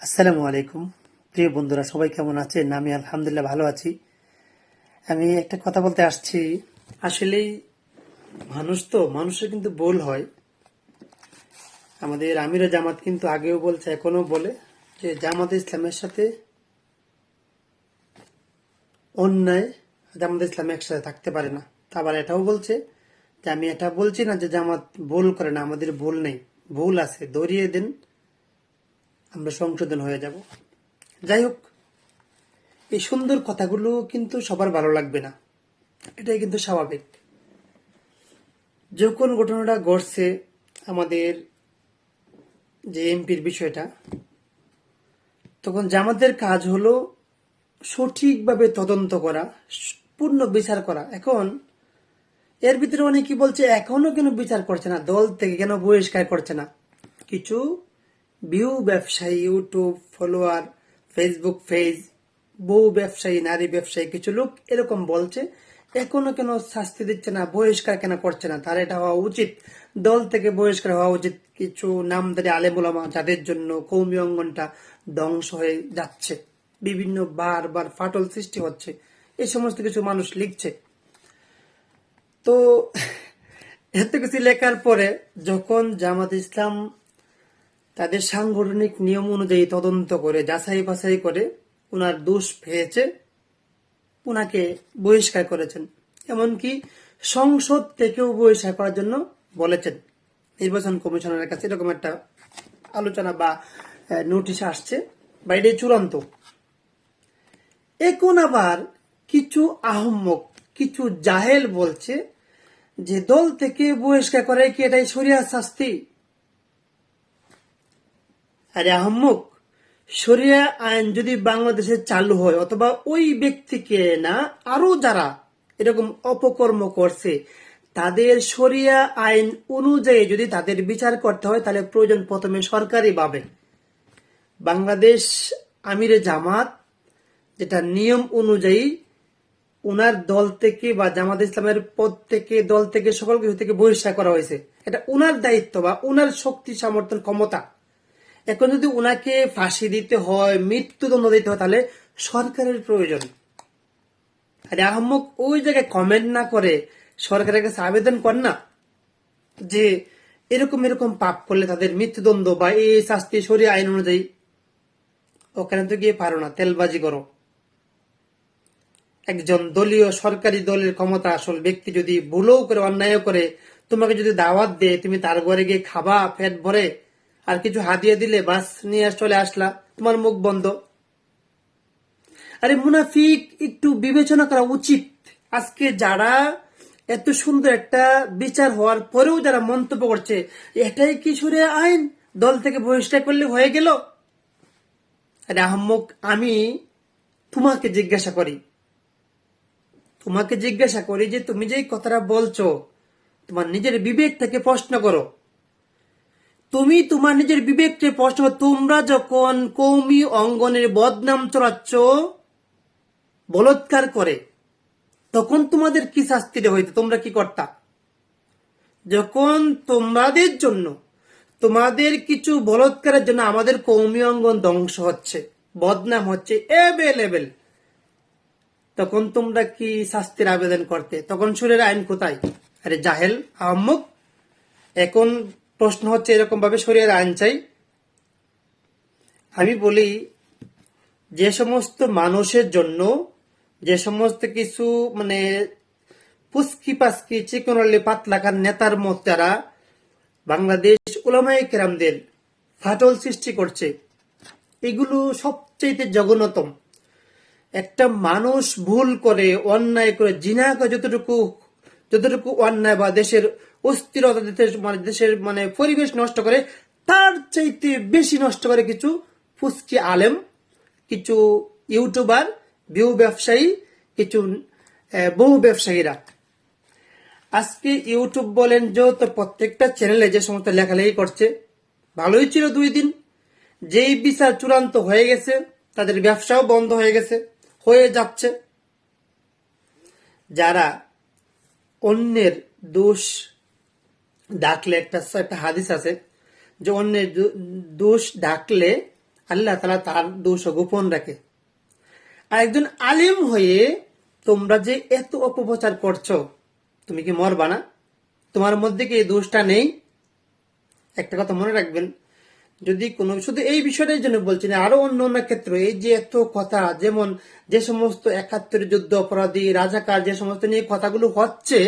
আসসালামু আলাইকুম। প্রিয় বন্ধুরা, সবাই কেমন আছেন? আমি আলহামদুলিল্লাহ ভালো আছি। আমি একটা কথা বলতে আসছি। আসলেই মানুষের কিন্তু ভুল হয়। আমাদের আমিরে জামাত কিন্তু আগেও বলছে, এখনো বলে যে জামাত ইসলামের সাথে অন্যায়, জামাত ইসলাম একসাথে থাকতে পারে না। আবার এটাও বলছে যে আমি এটা বলছি না যে জামাত ভুল করে না, আমাদের ভুল নেই, ভুল আছে, ধরিয়ে দেন, আমরা সংশোধন হয়ে যাব। যাই হোক, এই সুন্দর কথাগুলো কিন্তু সবার ভালো লাগবে না, এটাই কিন্তু স্বাভাবিক। যখন ঘটনাটা ঘটছে, আমাদের যে এমপির বিষয়টা, তখন জামাতের কাজ হলো সঠিকভাবে তদন্ত করা, পূর্ণ বিচার করা। এখন এর ভিতরে অনেকে বলছে এখনো কেন বিচার করছে না, দল থেকে কেন বহিষ্কার করছে না। কিছু ভিউ ব্যবসায়ী, ইউটিউব ফলোয়ার, ফেসবুক পেজ, বউ ব্যবসায়ী, নারী ব্যবসায়ী, কিছু লোক এরকম বলছে এখনো কেন শাস্তি দিচ্ছে না, বহিষ্কার কেন করছে না। তার এটা হওয়া উচিত, দল থেকে বহিষ্কার হওয়া উচিত। কিছু নামধারী আলেম ওলামা যাদের জন্য কৌমি অঙ্গনটা ধ্বংস হয়ে যাচ্ছে, বিভিন্ন বার ফাটল সৃষ্টি হচ্ছে, এই সমস্ত কিছু মানুষ লিখছে। তো এত কিছু লেখার পরে যখন জামাত ইসলাম তাদের সাংগঠনিক নিয়ম অনুযায়ী তদন্ত করে যাচাই বাছাই করে উনার দোষ পেয়েছে, উনাকে বহিষ্কার করেছেন। এমনকি সংসদ থেকেও বহিষ্কার করার জন্য বলেছেন। নির্বাচন কমিশনের কাছে এরকম একটা আলোচনা বা নোটিশ আসছে, বা এটাই চূড়ান্ত। এখন আবার কিছু আহম্মক, কিছু জাহেল বলছে যে দল থেকে বহিষ্কার করে কি এটাই শরিয়াত শাস্তি। আরে আহম্মক, শরিয়া আইন যদি বাংলাদেশে চালু হয়, অথবা ওই ব্যক্তিকে না আরো যারা এরকম অপকর্ম করছে তাদের শরিয়া আইন অনুযায়ী যদি তাদের বিচার করতে হয়, তাহলে প্রয়োজন প্রথমে সরকারি ভাবে বাংলাদেশ আমিরে জামাত যেটা নিয়ম অনুযায়ী উনার দল থেকে বা জামাত ইসলামের পদ থেকে, দল থেকে, সকল কিছু থেকে বহিষ্কার করা হয়েছে। এটা উনার দায়িত্ব বা উনার শক্তি সামর্থ্য ক্ষমতা। এখন যদি উনাকে ফাঁসি দিতে হয়, মৃত্যুদণ্ড দিতে হয়, তাহলে সরকারের প্রয়োজন। আরে আহম্মক, ওই জায়গায় কমেন্ট না করে সরকারের কাছে আবেদন কর না যে এরকম এরকম পাপ করলে তাদের মৃত্যুদণ্ড বা এই শাস্তি শরিয়া আইন অনুযায়ী। ওখানে তো গিয়ে পারো না, তেলবাজি করো। একজন দলীয় সরকারি দলের ক্ষমতা আসল ব্যক্তি যদি ভুলও করে, অন্যায় করে, তোমাকে যদি দাওয়াত দেয়, তুমি তার ঘরে গিয়ে খাবা পেট ভরে, আর কিছু হাদিয়া দিলে বাস নিয়ে চলে আসলা, তোমার মুখ বন্ধ। আরে মুনাফিক, একটু বিবেচনা করা উচিত। আজকে যারা এত সুন্দর একটা বিচার হওয়ার পরেও যারা মন্তব্য করছে এটাই কি শরিয়া আইন, দল থেকে বহিষ্কার করলে হয়ে গেল। আরে আহম্মক, আমি তোমাকে জিজ্ঞাসা করি, যে তুমি যে কথাটা বলছো, তোমার নিজের বিবেক থেকে প্রশ্ন করো। তুমি তোমার নিজের বিবেককে প্রশ্ন করো, তোমরা যখন কৌমি অঙ্গনের বদনাম চড়াচ্ছ বলৎকার করে, তখন তোমাদের কি শাস্তি হইতো, তোমরা কি করতা? যখন তোমাদের জন্য, তোমাদের কিছু বলৎকারের জন্য আমাদের কৌমি অঙ্গন ধ্বংস হচ্ছে, বদনাম হচ্ছে এভেলেবেল, তখন তোমরা কি শাস্তির আবেদন করতে? তখন সুরের আইন কোথায়? আরে জাহেল আহম্মক, এখন প্রশ্ন হচ্ছে এরকম ভাবে শরীরের আইন চাই। আমি বলি, যে সমস্ত মানুষের জন্য, যে সমস্ত কিছু মানে পুস্কি পাস্কি চিকনলি পাতলাকার নেতার মত যারা বাংলাদেশ উলামায়ে কেরামদের ফাটল সৃষ্টি করছে, এগুলো সবচেয়ে জঘন্যতম। একটা মানুষ ভুল করে, অন্যায় করে, জিনা করে, যতটুকু অন্যায় বা দেশের অস্থিরতা, দেশের মানে পরিবেশ নষ্ট করে, তার চাইতে বেশি নষ্ট করে কিছু ফুসকি আলেম, কিছু ইউটিউবার, ভিউ ব্যবসায়ী, কিছু বহু ব্যবসায়ীরা। আজকে ইউটিউব বলেন, যত প্রত্যেকটা চ্যানেলে যে সমস্ত লেখালেখি করছে, ভালোই ছিল 2 দিন, যেই বিচার চূড়ান্ত হয়ে গেছে, তাদের ব্যবসাও বন্ধ হয়ে গেছে, হয়ে যাচ্ছে। যারা অন্যের দোষ ডাকলে, একটা হাদিস আছে যে অন্যের দোষ ডাকলে আল্লাহ তাআলা তার দোষ গোপন রাখে। আর একজন আলেম হয়ে তোমরা যে এত অপপ্রচার করছো, তুমি কি মরবা না? তোমার মধ্যে কি এই দোষটা নেই? একটা কথা মনে রাখবেন, যদি কোনো, শুধু এই বিষয়টার জন্য বলছি না, আরো অন্য অন্য ক্ষেত্রে এই যে এত কথা, যেমন যে সমস্ত ৭১ যুদ্ধ অপরাধী, রাজাকার, যে সমস্ত নিয়ে কথাগুলো হচ্ছে,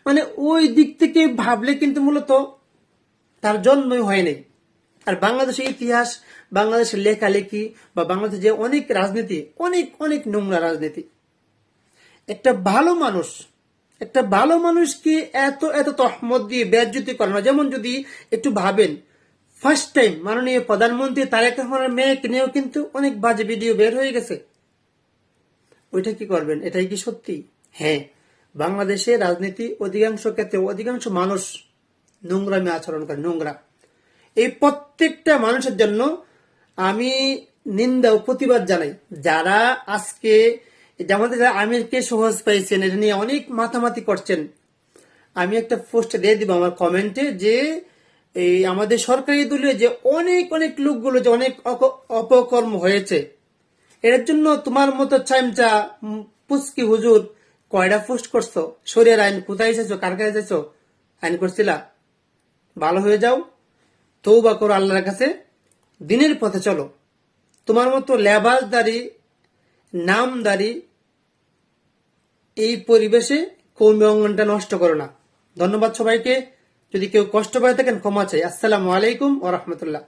মানে ওই দিক থেকে ভাবলে কিন্তু মূলত তার জন্মই হয়নি। আর বাংলাদেশের ইতিহাস, বাংলাদেশের লেখালেখি বা বাংলাদেশের যে অনেক রাজনীতি, অনেক অনেক নোংরা রাজনীতি। একটা ভালো মানুষ, একটা ভালো মানুষকে এত এত তহমত দিয়ে বেজ্জতি করানো। যেমন যদি একটু ভাবেন, ফার্স্ট টাইম মাননীয় প্রধানমন্ত্রী তারেক রহমানের মেয়েকে নিয়েও কিন্তু অনেক বাজে ভিডিও বের হয়ে গেছে। ওইটা কি করবেন? এটাই কি সত্যি? হ্যাঁ, বাংলাদেশে রাজনীতি অধিকাংশ ক্ষেত্রে অধিকাংশ মানুষ নোংরামে আচরণ করে, নোংরা। এই প্রত্যেকটা মানুষের জন্য আমি নিন্দা ও প্রতিবাদ জানাই। যারা আজকে আমাদের আমিরকে সহজ পাইছেন, এটা নিয়ে অনেক মাথামাতি করছেন, আমি একটা পোস্ট দিয়ে দিব আমার কমেন্টে, যে এই আমাদের সরকারি দলীয় যে অনেক অনেক লোকগুলো যে অনেক অপকর্ম হয়েছে, এর জন্য তোমার মতো চাইমচা পুস্কি হুজুর কয়টা পোস্ট করছো? শরীরের আইন কোথায় এসেছো? কার কাছে এসেছো? আইন করছিলা? ভালো হয়ে যাও, তৌবা করো আল্লাহর কাছে, দিনের পথে চলো। তোমার মতো লেবাসদারি, নামদারি এই পরিবেশে কৌমি অঙ্গনটা নষ্ট করো না। ধন্যবাদ সবাইকে। যদি কেউ কষ্ট পায় থাকেন ক্ষমা চাই। আসসালামু আলাইকুম ওয়া রাহমাতুল্লাহ।